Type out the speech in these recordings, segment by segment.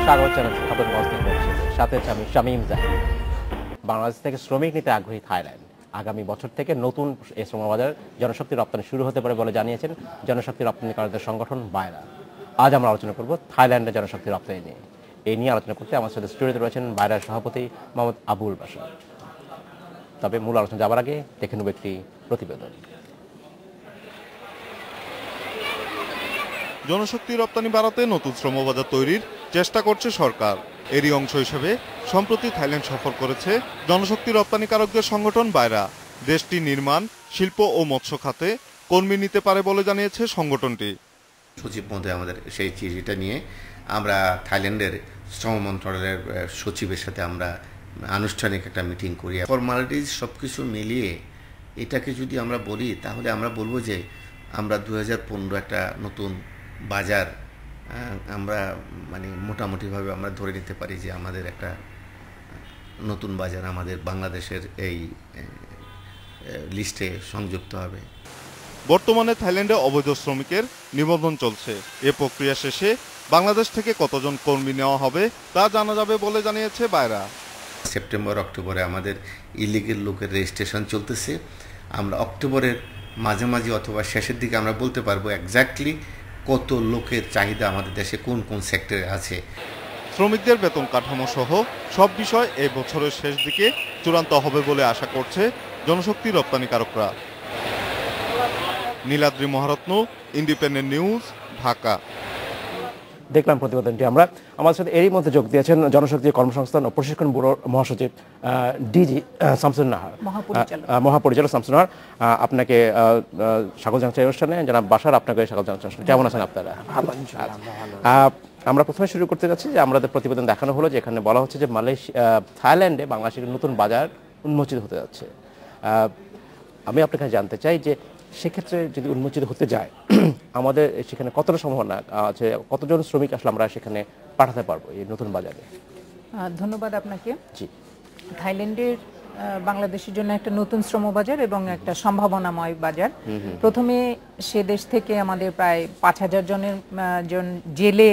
স্বাগত জানাচ্ছি খাতুনগঞ্জ থেকে বলছি। সাথে আমি শামীম জাহিদ। বাংলাদেশ থেকে শ্রমিক নিতে আগ্রহী থাইল্যান্ড। আগামী বছর থেকে নতুন এই শ্রমবাজার জনশক্তি রপ্তানি শুরু হতে পারে বলে জানিয়েছেন জনশক্তি রপ্তানিকারকদের সংগঠন বায়রা। আজ আমরা আলোচনা করব থাইল্যান্ডের জনশক্তি রপ্তানি নিয়ে। এই নিয়ে আলোচনা করতে আমার সাথে স্টুডিওতে রয়েছেন বায়রার সভাপতি মোহাম্মদ আবুল বাশার। তবে মূল আলোচনা যাবার আগে দেখে নেব একটি প্রতিবেদন। জনশক্তি রপ্তানি বাড়াতে নতুন শ্রমবাজার তৈরির চেষ্টা করছে সরকার। এরই অংশ হিসেবে সম্প্রতি থাইল্যান্ড সফর করেছে জনশক্তি রপ্তানিকারকদের সংগঠন বায়রা। দেশটি নির্মাণ, শিল্প ও মৎস্য খাতে কর্মী নিতে পারে বলে জানিয়েছে সংগঠনটি। সচিব মধ্যে আমাদের সেই চিঠিটা নিয়ে আমরা থাইল্যান্ডের শ্রম মন্ত্রণালয়ের সচিবের সাথে আমরা আনুষ্ঠানিক একটা মিটিং করি। ফর্মালিটিজ সব কিছু মিলিয়ে এটাকে যদি আমরা বলি তাহলে আমরা বলবো যে আমরা 2015 একটা নতুন বাজার আমরা মোটামুটিভাবে আমরা ধরে নিতে পারি যে আমাদের একটা নতুন বাজার আমাদের বাংলাদেশের এই লিস্টে সংযুক্ত হবে। বর্তমানে থাইল্যান্ডে অবৈধ শ্রমিকের নিবন্ধন চলছে। এ প্রক্রিয়া শেষে বাংলাদেশ থেকে কতজন কর্মী নেওয়া হবে তা জানা যাবে বলে জানিয়েছে বায়রা। সেপ্টেম্বর অক্টোবরে আমাদের ইলিগেল লোকের রেজিস্ট্রেশন চলতেছে। আমরা অক্টোবরের মাঝামাঝি অথবা শেষের দিকে আমরা বলতে পারবো এক্স্যাক্টলি কত লোকের চাহিদা আমাদের দেশে কোন কোন সেক্টরে আছে। শ্রমিকদের বেতন কাঠামো সহ সব বিষয় এই বছরের শেষ দিকে চূড়ান্ত হবে বলে আশা করছে জনশক্তি রপ্তানিকারকরা। Niladri Maharatna, Independent News, Dhaka. দেখলাম প্রতিবেদনটি আমরা। আমাদের সাথে এরই মধ্যে যোগ দিয়েছেন জনশক্তি কর্মসংস্থান ও প্রশিক্ষণ ব্যুরোর মহাসচিব ডিজি শামসুন নাহার, মহাপরিচালক শামসুন নাহার। আপনাকে স্বাগত জানাচ্ছি অনুষ্ঠানে। জনাব বাশার, আপনাকে স্বাগত জানাচ্ছি অনুষ্ঠানে। কেমন আছেন আপনারা? আমরা প্রথমে শুরু করতে যাচ্ছি যে আমাদের প্রতিবেদন দেখানো হলো যে এখানে বলা হচ্ছে যে থাইল্যান্ডে বাংলাদেশের নতুন বাজার উন্মোচিত হতে যাচ্ছে। আমি আপনার কাছে জানতে চাই যে সেক্ষেত্রে যদি উন্মোচিত হতে যায় আমাদের সেখানে কতটা সম্ভাবনা আছে, কতজন শ্রমিক আসলে আমরা সেখানে পাঠাতে পারবো এই নতুন বাজারে? ধন্যবাদ আপনাকে। জি, থাইল্যান্ডের বাংলাদেশের জন্য একটা নতুন শ্রমবাজার এবং একটা সম্ভাবনাময় বাজার। প্রথমে সে দেশ থেকে আমাদের প্রায় 5000 জনের জেলে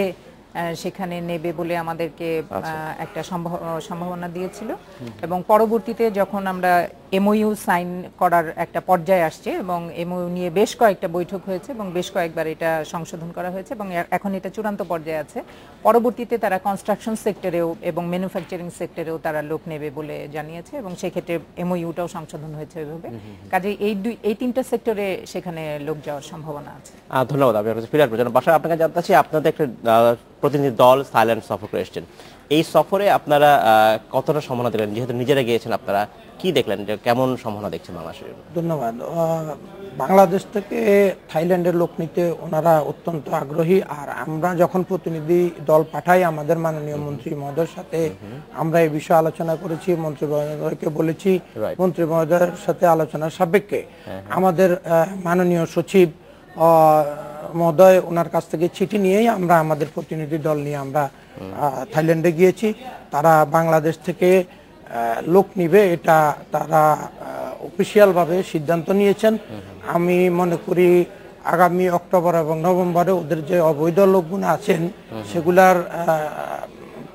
সেখানে নেবে বলে আমাদেরকে একটা সম্ভাবনা দিয়েছিল এবং পরবর্তীতে যখন আমরা এমওইউ সাইন করার একটা পর্যায়ে আসছে এবং এমওইউ নিয়ে বেশ কয়েকটা বৈঠক হয়েছে এবং বেশ কয়েকবার এটা সংশোধন করা হয়েছে এবং এখন এটা চূড়ান্ত পর্যায়ে আছে। পরবর্তীতে তারা কনস্ট্রাকশন সেক্টরেও এবং ম্যানুফ্যাকচারিং সেক্টরেও তারা লোক নেবে বলে জানিয়েছে এবং সেক্ষেত্রে এমওইউটাও সংশোধন হয়েছে ওইভাবে। কাজে এই তিনটা সেক্টরে সেখানে লোক যাওয়ার সম্ভাবনা আছে। ধন্যবাদ। আমি ফিরে আসবো। বাসায় আপনাকে জানতে চাচ্ছি, আপনাদের একটা প্রতিনিধি দল থাইল্যান্ড সফর করে এসেছেন। এই সফরে আপনারা কতটা সম্ভাবনা দেখলেন? যেহেতু নিজেরা গিয়েছেন, আপনারা কি দেখলেন, যে কেমন সম্ভাবনা দেখছেন বাংলাদেশের? ধন্যবাদ। বাংলাদেশ থেকে থাইল্যান্ডের লোক নিতে ওনারা অত্যন্ত আগ্রহী। আর আমরা যখন প্রতিনিধি দল পাঠাই আমাদের মাননীয় মন্ত্রী মহোদয়ের সাথে আমরা এই বিষয়ে আলোচনা করেছি, মন্ত্রী মহোদয়কে বলেছি। মন্ত্রী মহোদয়ের সাথে আলোচনার সাপেক্ষে আমাদের মাননীয় সচিব মহোদয় ওনার কাছ থেকে চিঠি নিয়েই আমরা আমাদের প্রতিনিধি দল নিয়ে আমরা থাইল্যান্ডে গিয়েছি। তারা বাংলাদেশ থেকে লোক নিবে এটা তারা অফিসিয়াল ভাবে সিদ্ধান্ত নিয়েছেন। আমি মনে করি আগামী অক্টোবর এবং নভেম্বরে ওদের যে অবৈধ লোকগুলো আছেন সেগুলার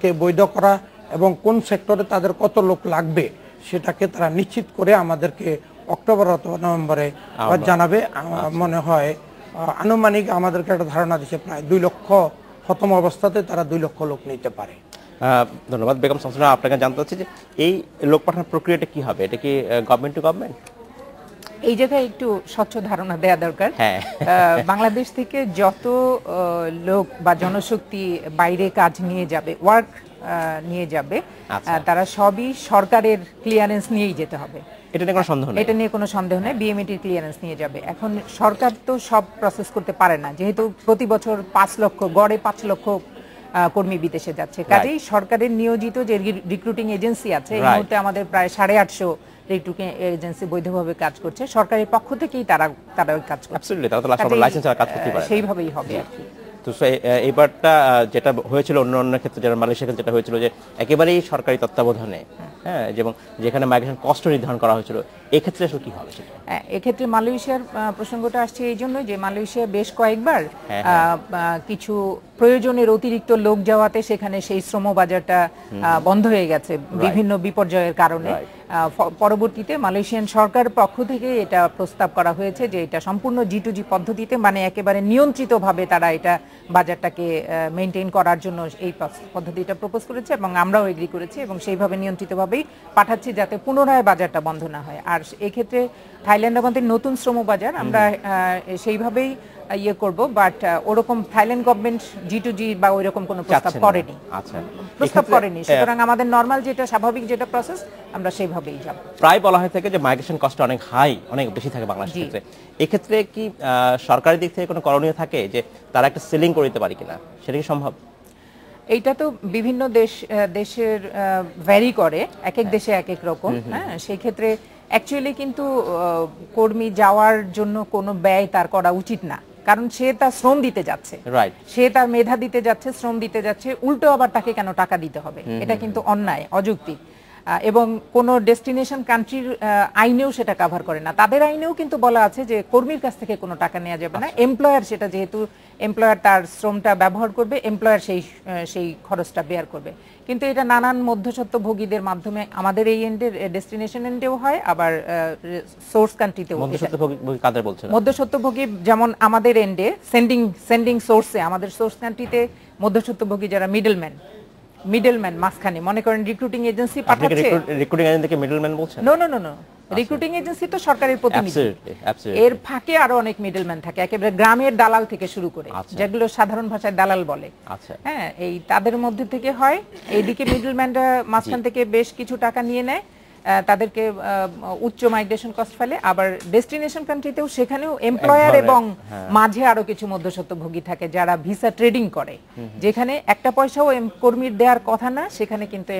কে বৈধ করা এবং কোন সেক্টরে তাদের কত লোক লাগবে সেটাকে তারা নিশ্চিত করে আমাদেরকে অক্টোবর অথবা নভেম্বরে জানাবে। মনে হয় আনুমানিক আমাদেরকে একটা ধারণা দিচ্ছে প্রায় 2 লক্ষ প্রথম অবস্থাতে তারা 2 লক্ষ লোক নিতে পারে। ধন্যবাদ। বেগম শামসুন, আপনাকে জানতে চাচ্ছি যে এই লোক পাঠানোর প্রক্রিয়াটা কি হবে? এটা কি গভর্নমেন্ট টু গভর্নমেন্ট? এই জায়গায় একটু স্বচ্ছ ধারণা দেওয়া দরকার। বাংলাদেশ থেকে যত লোক বা জনশক্তি বাইরে কাজ নিয়ে যাবে, ওয়ার্ক নিয়ে যাবে, তারা সবই সরকারের ক্লিয়ারেন্স নিয়েই যেতে হবে। এটা নিয়ে কোনো সন্দেহ নেই? এটা নিয়ে কোনো সন্দেহ নেই। বিএমইটির ক্লিয়ারেন্স নিয়ে যাবে। এখন সরকার তো সব প্রসেস করতে পারে না, যেহেতু প্রতি বছর 5 লক্ষ গড়ে 5 লক্ষ কর্মী বিদেশে যাচ্ছে। কাজেই সরকারের নিয়োজিত যে রিক্রুটিং এজেন্সি আছে এই মুহূর্তে আমাদের প্রায় 850 রিক্রুটিং এজেন্সি বৈধভাবে কাজ করছে। সরকারের পক্ষ থেকেই তারা কাজ করছে। সেইভাবেই হবে আর কি। তো এইবারটা যেটা হয়েছিল অন্য অন্য ক্ষেত্রে, যেটা মালয়েশিয়ার ক্ষেত্রে যেটা হয়েছিল যে একেবারেই সরকারি তত্ত্বাবধানে, হ্যাঁ, এবং যেখানে মাইগ্রেশন কস্ট নির্ধারণ করা হয়েছিল, এক্ষেত্রে আসলে কি হবে সেটা? এক্ষেত্রে মালয়েশিয়ার প্রসঙ্গটা আসছে এই জন্য যে মালয়েশিয়া বেশ কয়েকবার কিছু প্রয়োজনের অতিরিক্ত লোক যাওয়াতে সেখানে সেই শ্রম বাজারটা বন্ধ হয়ে গেছে বিভিন্ন বিপর্যয়ের কারণে। পরবর্তীতে মালয়েশিয়ান সরকার পক্ষ থেকে এটা প্রস্তাব করা হয়েছে যে এটা সম্পূর্ণ G2G পদ্ধতিতে, মানে একেবারে নিয়ন্ত্রিতভাবে তারা এটা বাজারটাকে মেনটেন করার জন্য এই পদ্ধতিটা প্রপোজ করেছে এবং আমরাও এগ্রি করেছি এবং সেইভাবে নিয়ন্ত্রিতভাবেই পাঠাচ্ছি যাতে পুনরায় বাজারটা বন্ধ না হয়। আর এক্ষেত্রে থাইল্যান্ড আমাদের নতুন শ্রম বাজার, আমরা সেইভাবেই ইয়ে করব, বাট ওরকম থাইল্যান্ড গভর্নমেন্ট G2G বা ওইরকম কোনো প্রস্তাব করেনি। আচ্ছা, প্রস্তাব করেনি, সুতরাং আমাদের নরমাল যেটা স্বাভাবিক যেটা প্রসেস আমরা সেইভাবেই যাব। প্রায় বলা হয়ে থাকে যে মাইগ্রেশন কস্ট অনেক হাই, অনেক বেশি থাকে বাংলাদেশের ক্ষেত্রে। এক্ষেত্রে কি সরকারি দিক থেকে কোনো করণীয় থাকে যে তারা একটা সিলিং করে দিতে পারে কিনা, সেটা কি সম্ভব? এইটা তো বিভিন্ন দেশের ভ্যারি করে, এক এক দেশে এক এক রকম। হ্যাঁ, সেই ক্ষেত্রে অ্যাকচুয়ালি কিন্তু কর্মী যাওয়ার জন্য কোনো ব্যয় তার করা উচিত না, কারণ সে তার শ্রম দিতে যাচ্ছে, সে তার মেধা দিতে যাচ্ছে, শ্রম দিতে যাচ্ছে, উল্টো আবার তাকে কেন টাকা দিতে হবে? এটা কিন্তু অন্যায়, অযৌক্তিক। এবং কোন ডেস্টিনেশন কান্ট্রির আইনেও সেটা কভার করে না। তাদের আইনেও কিন্তু বলা আছে যে কর্মীর কাছ থেকে কোনো টাকা নেওয়া যাবে না, এমপ্লয়ার সেটা, যেহেতু এমপ্লয়ার তার শ্রমটা ব্যবহার করবে, এমপ্লয়ার সেই খরচটা বেয়ার করবে। কিন্তু এটা নানান মধ্যস্বত্বভোগীদের মাধ্যমে আমাদের এই এন্ডের ডেস্টিনেশন এন্ডেও হয়, আবার সোর্স কান্ট্রিতেও। কাদের বলছেন? মধ্যস্বত্বভোগী যেমন আমাদের এন্ডে সেন্ডিং সোর্সে, আমাদের সোর্স কান্ট্রিতে মধ্যস্বত্বভোগী যারা মিডলম্যান মাঝখানে, মনে করেন রিক্রুটিং এজেন্সি পাঠাচ্ছে। রিক্রুটিং এজেন্সিকে মিডলম্যান বলছেন? নো, রিক্রুটিং এজেন্সি তো সরকারের প্রতিনিধি, এর ফাঁকে আরো অনেক মিডলম্যান থাকে, একেবারে গ্রামের দালাল থেকে শুরু করে, যেগুলো সাধারণ ভাষায় দালাল বলে। হ্যাঁ, এই তাদের মধ্যে থেকে হয়। এইদিকে মিডলম্যানরা মাঝখান থেকে বেশ কিছু টাকা নিয়ে নেয়, তাদেরকে উচ্চ মাইগ্রেশন কস্ট ফেলে। আবার ডেস্টিনেশন কান্ট্রিতেও সেখানেও এমপ্লয়ার এবং মাঝে আরো কিছু মধ্যস্বত্বভোগী থাকে যারা ভিসা ট্রেডিং করে, যেখানে একটা পয়সাও কর্মীর দেওয়ার কথা না, সেখানে কিন্তু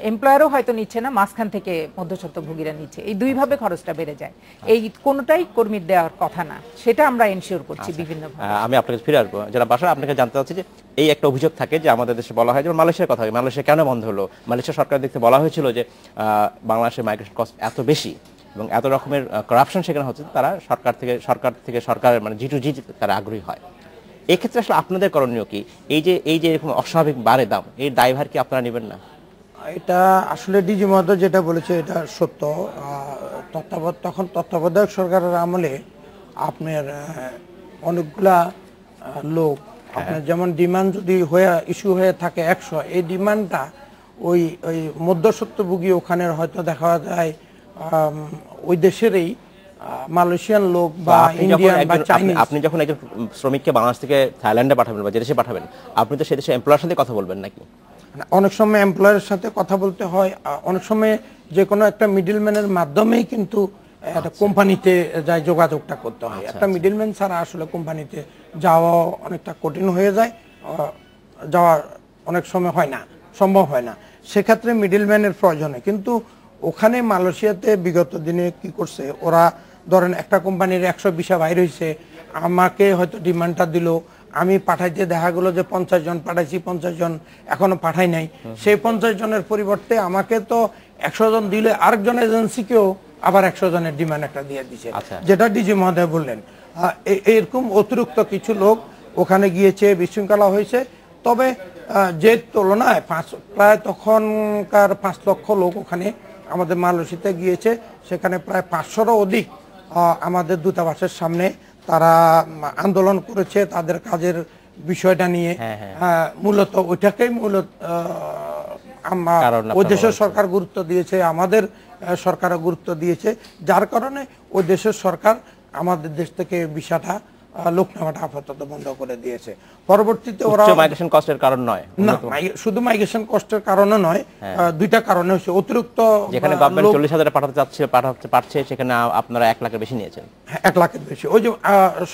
এমপ্লয়ারও হয়তো নিচ্ছে না, মাঝখান থেকে মধ্যস্বত্বভোগীরা নিচ্ছে। এই দুইভাবে খরচটা বেড়ে যায়, এই কোনোটাই কর্মীর দেওয়ার কথা না, সেটা আমরা এনশিওর করছি বিভিন্নভাবে। আমি আপনাকে ফিরে আসবো, যারা বাসা আপনাকে জানতে চাচ্ছি যে এই একটা অভিযোগ থাকে যে আমাদের দেশে বলা হয়, যেমন মালয়েশিয়ার কথা, মালয়েশিয়া কেন বন্ধ হলো? মালয়েশিয়া সরকার দেখতে বলা হয়েছিল যে বাংলাদেশের মাইগ্রেশন কস্ট এত বেশি এবং এত রকমের কারাপশন সেখানে হচ্ছে, তারা সরকার থেকে সরকারের মানে G2G তারা আগ্রহী হয়। এক্ষেত্রে আসলে আপনাদের করণীয় কি? এই যে এরকম অস্বাভাবিক বাড়ে দাম, এই দায়ভার কি আপনারা নেবেন না? এটা আসলে ডিজি মহোদয় যেটা বলেছে এটা সত্য। তখন তত্ত্বাবধায়ক সরকারের আমলে আপনার অনেকগুলা লোক, আপনার যেমন ডিমান্ড যদি ইস্যু হয়ে থাকে 100, এই ডিমান্ডটা ওই মধ্যস্বত্বভোগী ওখানের হয়তো দেখা যায় ওই দেশেরই মালয়েশিয়ান লোক বা ইন্ডিয়ান বা চাইনিজ। আপনি যখন একজন শ্রমিককে বাংলাদেশ থেকে থাইল্যান্ডে পাঠাবেন বা যে দেশে পাঠাবেন, আপনি তো সেই দেশে এমপ্লয়ারের সাথে কথা বলবেন নাকি? অনেক সময় এমপ্লয়ারের সাথে কথা বলতে হয়, অনেক সময় যে কোনো একটা মিডলম্যানের মাধ্যমেই কিন্তু একটা কোম্পানিতে যাই যোগাযোগটা করতে হয়। একটা মিডলম্যান ছাড়া আসলে কোম্পানিতে যাওয়া অনেকটা কঠিন হয়ে যায়, যাওয়া অনেক সময় হয় না, সম্ভব হয় না, সেক্ষেত্রে মিডলম্যানের প্রয়োজনে। কিন্তু ওখানে মালয়েশিয়াতে বিগত দিনে কি করছে ওরা, ধরেন একটা কোম্পানির 100 ভিসা বাইর হয়েছে, আমাকে হয়তো ডিমান্ডটা দিল, আমি পাঠাইতে দেখা গেলো যে 50 জন পাঠাইছি, 50 জন এখনো পাঠাই নাই। সেই 50 জনের পরিবর্তে আমাকে তো 100 জন দিলে আরেকজন এজেন্সিকেও আবার 100 জনের ডিমান্ড একটা দিয়ে দিচ্ছে, যেটা ডিজি মহোদয় বললেন। এরকম অতিরিক্ত কিছু লোক ওখানে গিয়েছে, বিশৃঙ্খলা হয়েছে। তবে যে তুলনায় প্রায় তখনকার 5 লক্ষ লোক ওখানে আমাদের মালয়েশিয়াতে গিয়েছে, সেখানে প্রায় 500রও অধিক আমাদের দূতাবাসের সামনে তারা আন্দোলন করেছে তাদের কাজের বিষয়টা নিয়ে। মূলত ওইটাকেই ওই দেশের সরকার গুরুত্ব দিয়েছে, আমাদের সরকারও গুরুত্ব দিয়েছে, যার কারণে ওই দেশের সরকার আমাদের দেশ থেকে ভিসাটা লোক নেওয়াটা আপাতত বন্ধ করে দিয়েছে। পরবর্তীতে ওরা মাইগ্রেশন কস্টের কারণ নয়, না শুধু মাইগ্রেশন কস্টের কারণে নয়, দুইটা কারণে হচ্ছে। অতিরিক্ত যেখানে গভর্নমেন্ট 40,000 পাঠাচ্ছে সেখানে আপনারা 1 লাখের বেশি নিয়েছেন। 1 লাখের বেশি। ওই যে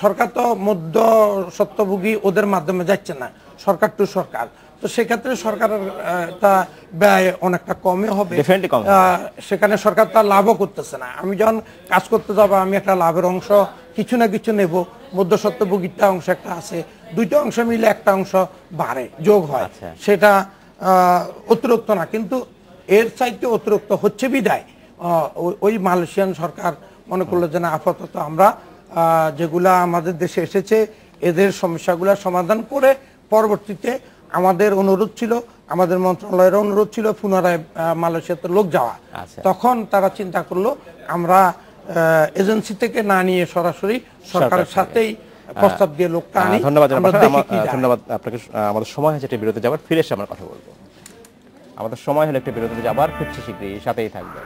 সরকার তো মধ্যস্বত্বভোগী ওদের মাধ্যমে যাচ্ছে না, সরকার টু সরকার, তো সেক্ষেত্রে সরকারের ব্যয় অনেকটা কমই হবে, সেখানে সরকার তার লাভও করতেছে না। আমি যখন কাজ করতে যাবো আমি একটা লাভের অংশ কিছু না কিছু নেব, মধ্যস্বত্বভোগীটা অংশ একটা আছে, দুইটা অংশ মিলে একটা অংশ বাড়ে, যোগ হয়। আচ্ছা। সেটা অতিরিক্ত না, কিন্তু এর চাইতে অতিরিক্ত হচ্ছে বিদায় ওই মালয়েশিয়ান সরকার মনে করলো যে না, আপাতত আমরা যেগুলা আমাদের দেশে এসেছে এদের সমস্যাগুলা সমাধান করে পরবর্তীতে আমাদের অনুরোধ ছিল, আমাদের মন্ত্রণালয়ের অনুরোধ ছিল পুনরায় মালয়েশিয়াতে লোক যাওয়া। আচ্ছা। তখন তারা চিন্তা করলো আমরা এজেন্সি থেকে না নিয়ে সরাসরি সরকারের সাথেই প্রস্তাব দিয়ে লোকটা আনি। ধন্যবাদ আমরা দেখি কি দাঁড়ায়। ধন্যবাদ আপনাকে। আমাদের সময় হয়েছে একটি বিরতি যাবার, ফিরে এসে আমরা কথা বলবো। আমাদের সময় হলো একটি বিরতিতে যাবার, ফিরছি শীঘ্রই, সাথেই থাকবেন।